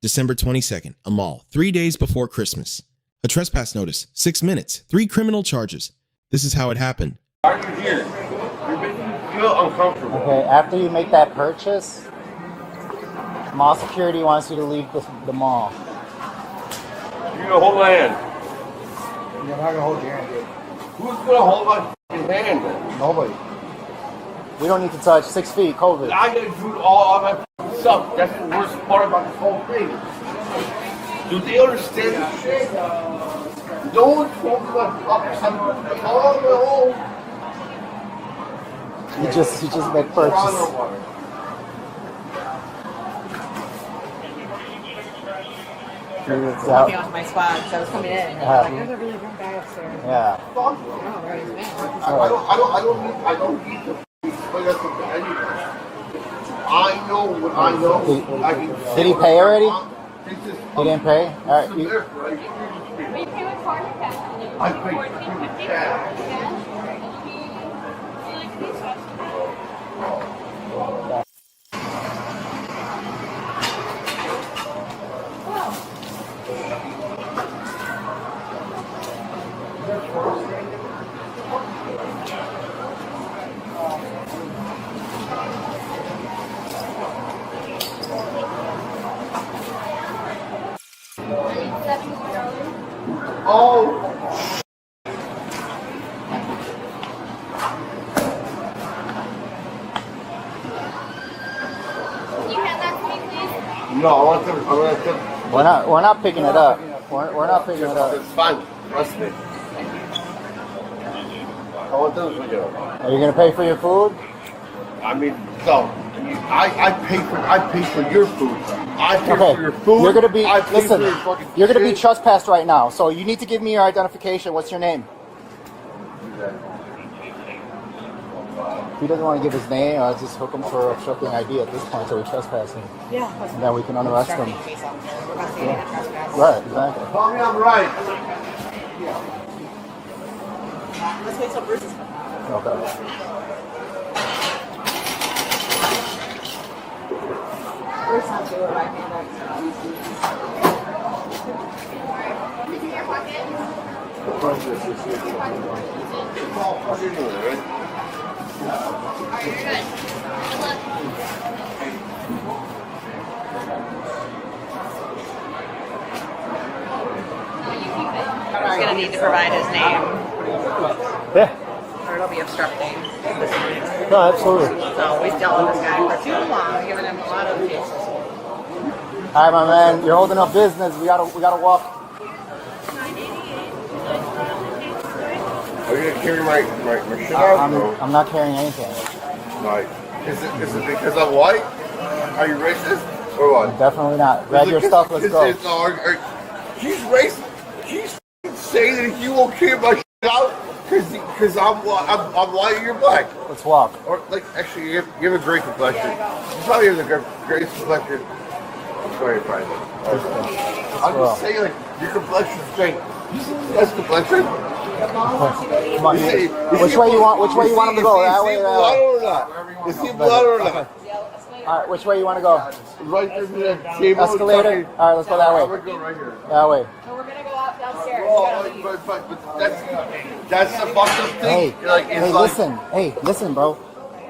December 22nd, a mall, 3 days before Christmas. A trespass notice, 6 minutes, 3 criminal charges. This is how it happened. Why are you here? You feel uncomfortable. Okay, after you make that purchase, mall security wants you to leave the mall. You're gonna hold my hand. You're not gonna hold your hand, dude. Who's gonna hold my hand then? Nobody. We don't need to touch 6 feet, COVID. I gotta do all my stuff. That's the worst part about this whole thing. Do they understand this shit? No one's talking about I'm all my own. You just make purchase. Walking off my squad, so I was coming in. Like, there's a really drunk guy upstairs. Yeah. I don't need to explain that to anyone. I know what I know. Did he pay already? He didn't pay? Alright. Will you pay with card or cash? I pay with cash. Oh. Can you hand that to me, please? No, I want them. We're not picking it up. We're not picking it up. It's fine. Trust me. I want those with you. Are you gonna pay for your food? I mean, so I pay for your food. I pay for your food. You're gonna be listen. You're gonna be trespassed right now. So you need to give me your identification. What's your name? If he doesn't want to give his name, I'll just hook him for obstructing ID at this point, so we're trespassing. Yeah. And then we can unarrest him. Yeah. Right, exactly. Tell me I'm right. Let's wait till Bruce is coming. Okay. Bruce has to do it right hand. What are you doing, right? Alright, you're good. Good luck. He's going to need to provide his name, Yeah. or it'll be obstructing. No, absolutely. So we've dealt with this guy for too long, giving him a lot of cases. All right, my man. You're holding up business. We gotta walk. Are you gonna carry my shit out? I'm not carrying anything. Like, is it because I'm white? Are you racist or what? Definitely not. Grab your stuff. Let's go. She's racist. She's saying that you won't carry my shit out because I'm white and you're black. Let's walk. Or like, actually, you have a great complexion. You probably have the greatest complexion. I'm sorry, Brian. I'm just saying, like, your complexion's great. You see the best complexion? Come on. Which way you want him to go? That way, blood or not? Is he blood or not? All right, which way you want to go? Right there, that table. Escalator? All right, let's go that I way. would go right here. That way. So we're going to go out downstairs. Oh, but that's the fucked up thing. Hey, Like, hey, listen. Hey, listen, bro.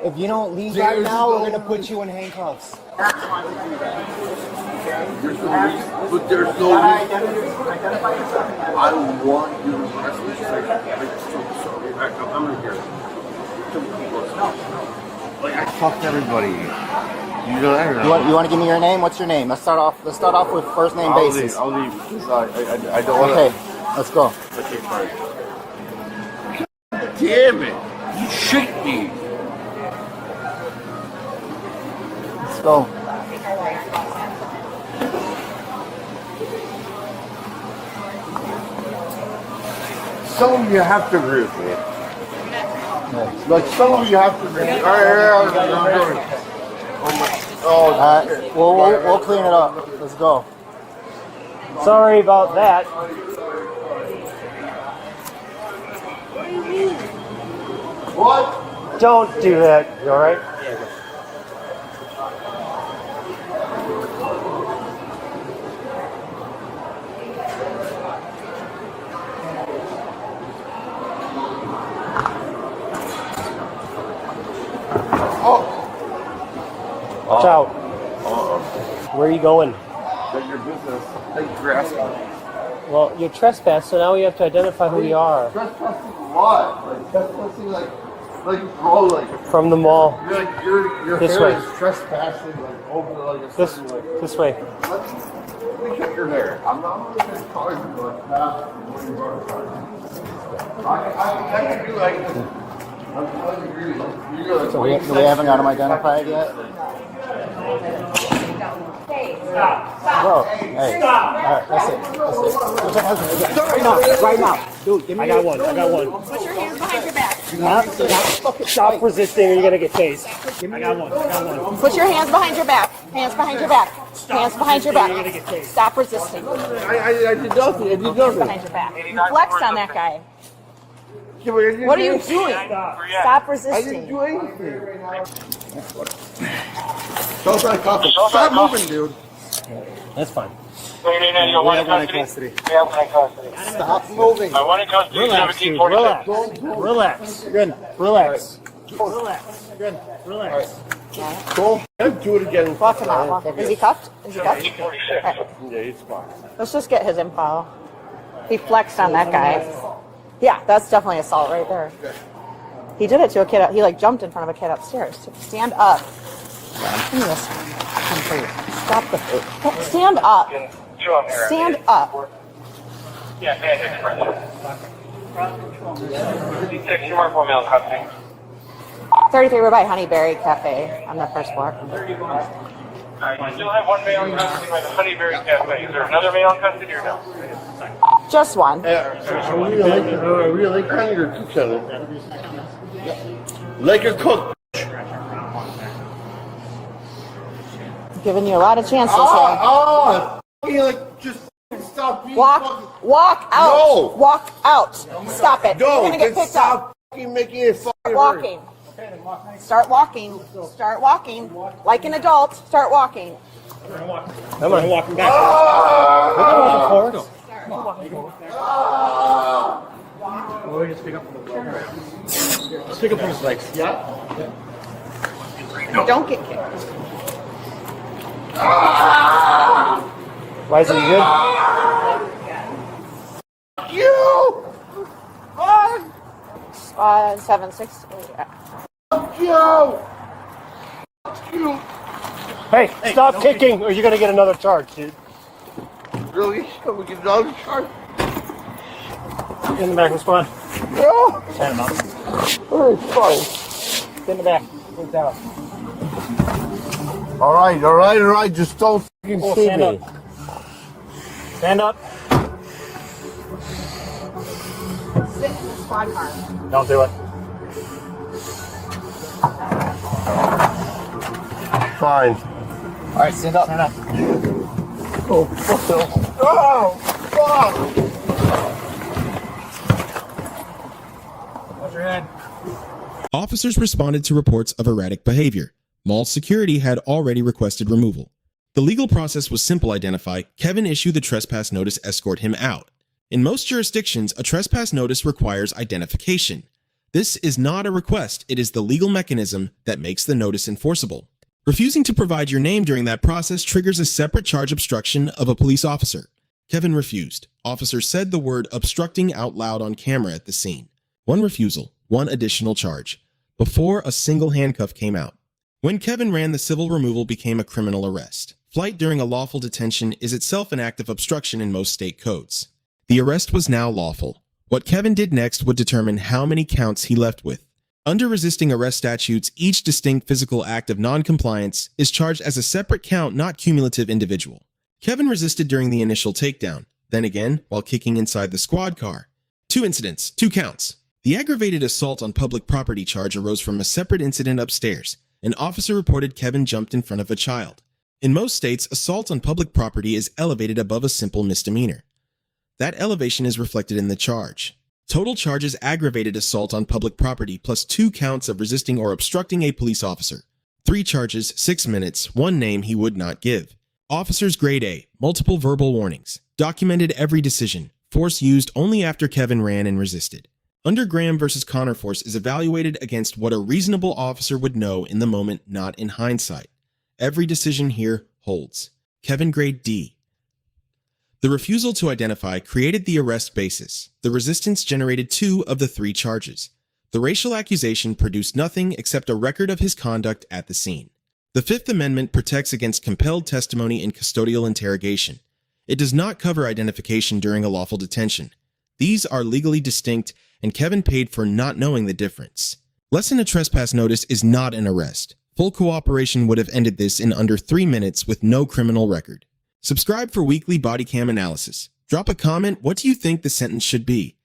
If you don't leave right now, we're going to put you in handcuffs. There's no reason. But there's no reason. I want you to arrest me. Sorry. I'm in here. Like, I fucked everybody. You know that or not? You want to give me your name? What's your name? Let's start off with first name basis. I'll leave. I don't want to. Okay, let's go. Okay, fine. Damn it! You tricked me. Let's go. Some of you have to agree with me. Yeah. Like, some of you have to agree with me. All right. All right, we'll clean it up. Let's go. Sorry about that. What? Don't do that. You all right? going? That your business. Thank you for asking. Well, you're trespassed, so now we have to identify who you are. Trespassing what? Like trespassing, bro, like From the mall. you're like your This hair way. is trespassing like over like a This certain, like. this way. Let me cut your hair. I'm not going to call you like that. I can do like this. I'm telling you, really. You're like, So we haven't got him identified yet? Whoa, hey. Alright, that's it. Right now. Dude, give me I got one. Put your hands behind your back. Stop resisting or you're gonna get tased. I got one. Put your hands behind your back. Hands behind your back. Hands behind your You're gonna get back. tased. Stop resisting. I did nothing. I did Hands nothing. behind your back. You flexed on that guy. What are you doing? Stop I didn't resisting. do anything. Stop moving, dude. That's fine. Stop moving. Relax, dude. Relax. Relax. Relax. Go. Do it again. Walk him out. Is he cuffed? Is he cuffed? Yeah, he's fine. Let's just get his info. He flexed on that guy. Yeah, that's definitely assault right there. He did it to a kid. He like jumped in front of a kid upstairs. Stand up. Give me this. Stop the. Stand up. Stand up. Yeah, express. 56, you mark 1 male custody. 33, we're by Honeyberry Cafe on the first floor. You still have 1 male in custody by the Honeyberry Cafe. Is there another male in custody or no? Just one. So we really kind of your each other. Like a cook. Giving you a lot of chances here. Like just stop being Walk out. No. Walk out. Stop it. You're No, gonna get just picked up. stop fucking making it fucking Walking. Start walking. Start walking. Like an adult. Start walking. Come on, walking back. We're gonna walk forward. Well, we just pick up from the floor. Just pick up from his legs. Yeah. Don't get kicked. Why is it good? You! 7, 6. You! You! Hey, stop kicking or you're gonna get another charge, dude. Really? Can we get another charge? In the back of the squad. No! Stand him up. Alright, fine. Get in the back. Get down. Alright. Just don't fucking Cool, see stand me. up. Stand up. Sit in the squad car. Don't do it. Fine. Alright, stand up. Stand up. Oh, fuck. Oh, fuck! Watch your head. Officers responded to reports of erratic behavior. Mall security had already requested removal. The legal process was simple: identify, Kevin issue the trespass notice, escort him out. In most jurisdictions, a trespass notice requires identification. This is not a request, it is the legal mechanism that makes the notice enforceable. Refusing to provide your name during that process triggers a separate charge: obstruction of a police officer. Kevin refused. Officer said the word obstructing out loud on camera at the scene. One refusal, one additional charge, before a single handcuff came out. When Kevin ran, the civil removal became a criminal arrest. Flight during a lawful detention is itself an act of obstruction in most state codes. The arrest was now lawful. What Kevin did next would determine how many counts he left with. Under resisting arrest statutes, each distinct physical act of non-compliance is charged as a separate count, not cumulative individual. Kevin resisted during the initial takedown, then again while kicking inside the squad car. 2 incidents, 2 counts. The aggravated assault on public property charge arose from a separate incident upstairs. An officer reported Kevin jumped in front of a child. In most states, assault on public property is elevated above a simple misdemeanor. That elevation is reflected in the charge. Total charges: aggravated assault on public property plus 2 counts of resisting or obstructing a police officer. 3 charges, 6 minutes, 1 name he would not give. Officers grade A, multiple verbal warnings. Documented every decision. Force used only after Kevin ran and resisted. Under Graham versus Connor, force is evaluated against what a reasonable officer would know in the moment, not in hindsight. Every decision here holds. Kevin grade D. The refusal to identify created the arrest basis. The resistance generated 2 of the 3 charges. The racial accusation produced nothing except a record of his conduct at the scene. The Fifth Amendment protects against compelled testimony in custodial interrogation. It does not cover identification during a lawful detention. These are legally distinct, and Kevin paid for not knowing the difference. Less than a trespass notice is not an arrest. Full cooperation would have ended this in under 3 minutes with no criminal record. Subscribe for weekly body cam analysis. Drop a comment, what do you think the sentence should be?